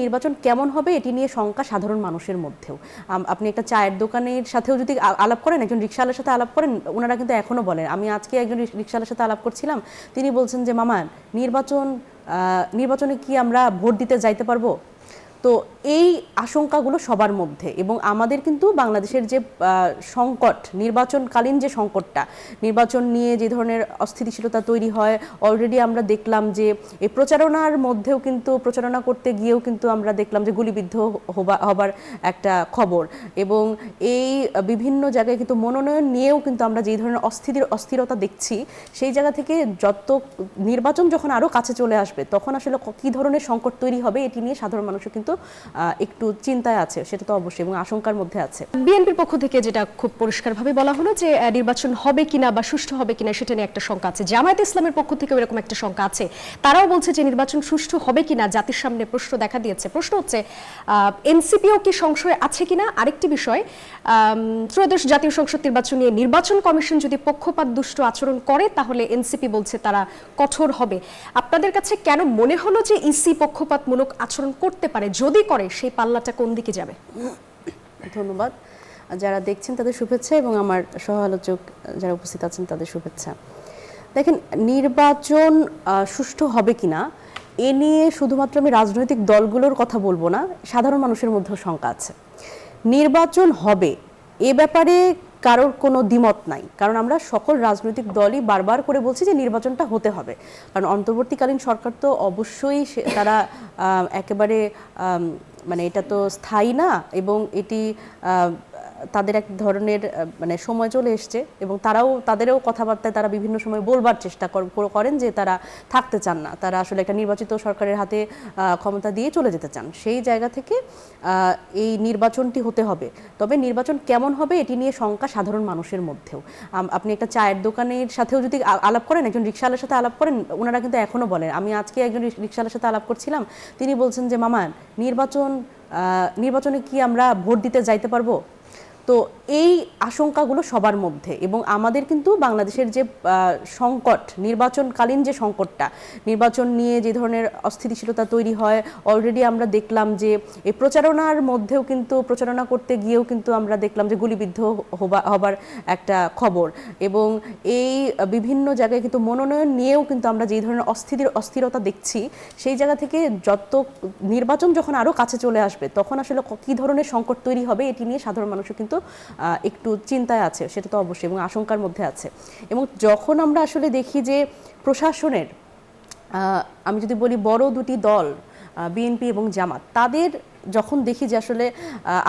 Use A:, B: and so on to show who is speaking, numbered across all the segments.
A: নির্বাচন কেমন হবে এটি নিয়ে শঙ্কা সাধারণ মানুষের মধ্যেও। আপনি একটা চায়ের দোকানের সাথেও যদি আলাপ করেন, একজন রিকশাওয়ালার সাথে আলাপ করেন, ওনারা কিন্তু এখনো বলেন। আমি আজকে একজন রিকশাওয়ালার সাথে আলাপ করছিলাম, তিনি বলছেন যে মামা নির্বাচনে কি আমরা ভোট দিতে যাইতে পারবো? তো এই আশঙ্কাগুলো সবার মধ্যে, এবং আমাদের কিন্তু বাংলাদেশের যে সংকট, নির্বাচনকালীন যে সংকটটা, নির্বাচন নিয়ে যে ধরনের অস্থিতিশীলতা তৈরি হয়, অলরেডি আমরা দেখলাম যে এই প্রচারণার মধ্যেও কিন্তু, প্রচারণা করতে গিয়েও কিন্তু আমরা দেখলাম যে গুলিবিদ্ধ হবার একটা খবর, এবং এই বিভিন্ন জায়গায় কিন্তু মনোনয়ন নিয়েও কিন্তু আমরা যেই ধরনের অস্থিরতা দেখছি, সেই জায়গা থেকে যত নির্বাচন যখন আরও কাছে চলে আসবে তখন আসলে কী ধরনের সংকট তৈরি হবে এটি নিয়ে সাধারণ মানুষও কিন্তু একটু চিন্তায় আছে, সেটা তো অবশ্যই, এবং আশঙ্কার মধ্যে আছে।
B: বিএনপির পক্ষ থেকে যেটা খুব পরিষ্কারভাবে বলা হলো যে নির্বাচন হবে কিনা বা সুষ্ঠু হবে কিনা সেটা নিয়ে একটা শঙ্কা আছে। জামায়াতে ইসলামের পক্ষ থেকে এরকম একটা শঙ্কা আছে, তারাও বলছে যে নির্বাচন সুষ্ঠু হবে কিনা জাতির সামনে প্রশ্ন দেখা দিয়েছে। প্রশ্ন হচ্ছে এনসিপিও কি সংশয় আছে কিনা। আরেকটি বিষয়, ত্রয়োদশ জাতীয় সংসদ নির্বাচন নিয়ে নির্বাচন কমিশন যদি পক্ষপাত দুষ্ট আচরণ করে তাহলে এনসিপি বলছে তারা কঠোর হবে। আপনাদের কাছে কেন মনে হলো যে ইসি পক্ষপাতমূলক আচরণ করতে পারে? যদি করে সেই পাল্লাটা কোন দিকে যাবে?
A: ধন্যবাদ। যারা দেখছেন তাদের শুভেচ্ছা, এবং আমার সহ আলোচক যারা উপস্থিত আছেন তাদের শুভেচ্ছা। দেখেন, নির্বাচন সুষ্ঠু হবে কিনা এ নিয়ে শুধুমাত্র আমি রাজনৈতিক দলগুলোর কথা বলবো না, সাধারণ মানুষের মধ্যেও শঙ্কা আছে। নির্বাচন হবে এ ব্যাপারে কারোর কোনো দ্বিমত নাই, কারণ আমরা সকল রাজনৈতিক দলই বারবার করে বলছি যে নির্বাচনটা হতে হবে। কারণ অন্তর্বর্তীকালীন সরকার তো অবশ্যই তারা একেবারে মানে এটা তো স্থায়ী না, এবং এটি তাদের এক ধরনের মানে সময় চলে এসছে, এবং তাদেরও কথাবার্তায় তারা বিভিন্ন সময় বলবার চেষ্টা করেন যে তারা থাকতে চান না, তারা আসলে একটা নির্বাচিত সরকারের হাতে ক্ষমতা দিয়ে চলে যেতে চান। সেই জায়গা থেকে এই নির্বাচনটি হতে হবে, তবে নির্বাচন কেমন হবে এটি নিয়ে শঙ্কা সাধারণ মানুষের মধ্যেও। আপনি একটা চায়ের দোকানের সাথেও যদি আলাপ করেন, একজন রিকশাওয়ালার সাথে আলাপ করেন, ওনারা কিন্তু এখনো বলেন। আমি আজকে একজন রিকশাওয়ালার সাথে আলাপ করছিলাম, তিনি বলছেন যে মামা নির্বাচনে কি আমরা ভোট দিতে যাইতে পারবো? তো এই আশঙ্কাগুলো সবার মধ্যে, এবং আমাদের কিন্তু বাংলাদেশের যে সংকট, নির্বাচনকালীন যে সংকটটা, নির্বাচন নিয়ে যে ধরনের অস্থিতিশীলতা তৈরি হয়, অলরেডি আমরা দেখলাম যে এই প্রচারণার মধ্যেও কিন্তু, প্রচারণা করতে গিয়েও কিন্তু আমরা দেখলাম যে গুলিবিদ্ধ হবার একটা খবর, এবং এই বিভিন্ন জায়গায় কিন্তু মনোনয়ন নিয়েও কিন্তু আমরা যেই ধরনের অস্থিরতা দেখছি, সেই জায়গা থেকে যত নির্বাচন যখন আরও কাছে চলে আসবে তখন আসলে কী ধরনের সংকট তৈরি হবে এটি নিয়ে সাধারণ মানুষও কিন্তু একটু চিন্তায় আছে, সেটা তো অবশ্যই, এবং আশঙ্কার মধ্যে আছে। এবং যখন আমরা আসলে দেখি যে প্রশাসনের, আমি যদি বলি বড় দুটি দল বিএনপি এবং জামাত, তাদের যখন দেখি যে আসলে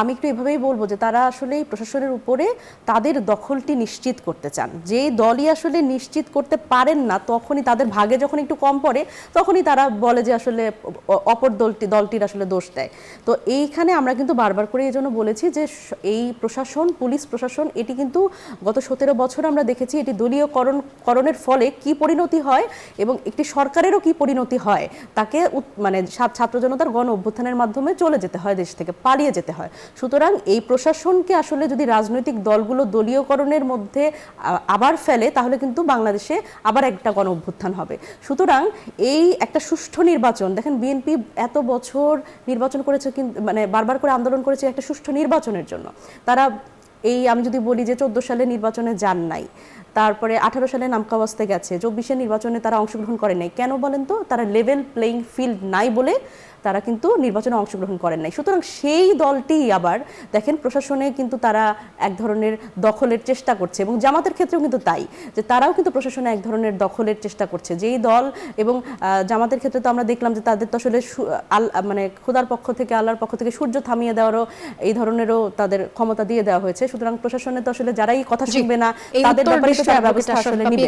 A: আমি একটু এভাবেই বলবো যে তারা আসলে প্রশাসনের উপরে তাদের দখলটি নিশ্চিত করতে চান। যে দলই আসলে নিশ্চিত করতে পারেন না, তখনই তাদের ভাগে যখন একটু কম পড়ে তখনই তারা বলে যে আসলে অপর দলটির আসলে দোষ দেয়। তো এইখানে আমরা কিন্তু বারবার করে এই জন্য বলেছি যে এই প্রশাসন, পুলিশ প্রশাসন, এটি কিন্তু গত 17 বছর আমরা দেখেছি এটি দলীয়করণের ফলে কি পরিণতি হয়, এবং একটি সরকারেরও কি পরিণতি হয়, তাকে মানে ছাত্র জনতার গণ অভ্যুত্থানের মাধ্যমে চলে যেতে হয়, দেশ থেকে পালিয়ে যেতে হয়। সুতরাং এই প্রশাসনকে আসলে যদি রাজনৈতিক দলগুলো দলীয়করণের মধ্যে আবার ফেলে, তাহলে কিন্তু বাংলাদেশে আবার একটা গণ অভ্যুত্থান হবে। সুতরাং এই একটা সুষ্ঠু নির্বাচন, দেখেন বিএনপি এত বছর নির্বাচন করেছে, কিন্তু মানে বারবার করে আন্দোলন করেছে একটা সুষ্ঠু নির্বাচনের জন্য। তারা আমি যদি বলি যে 14 সালে নির্বাচনে যান নাই, তারপরে 18 সালে নামকাওয়াস্তে গেছে, 24 নির্বাচনে তারা অংশগ্রহণ করে নাই। কেন বলেন তো? তারা লেভেল প্লেইং ফিল্ড নাই বলে তারা কিন্তু নির্বাচনে অংশগ্রহণ করেন নাই। সুতরাং সেই দলটি আবার দেখেন প্রশাসনে কিন্তু তারা এক ধরনের দখলের চেষ্টা করছে, এবং জামাতের ক্ষেত্রেও কিন্তু তাই, যে তারাও কিন্তু প্রশাসনে এক ধরনের দখলের চেষ্টা করছে। যেই দল, এবং জামাতের ক্ষেত্রে তো আমরা দেখলাম যে তাদের তো আসলে মানে খোদার পক্ষ থেকে, আল্লাহর পক্ষ থেকে সূর্য থামিয়ে দেওয়ারও এই ধরনেরও তাদের ক্ষমতা দিয়ে দেওয়া হয়েছে। সুতরাং প্রশাসনে তো আসলে যারাই কথা শুনবে না তাদের ব্যাপারে ব্যবস্থা আসলে নেবেন।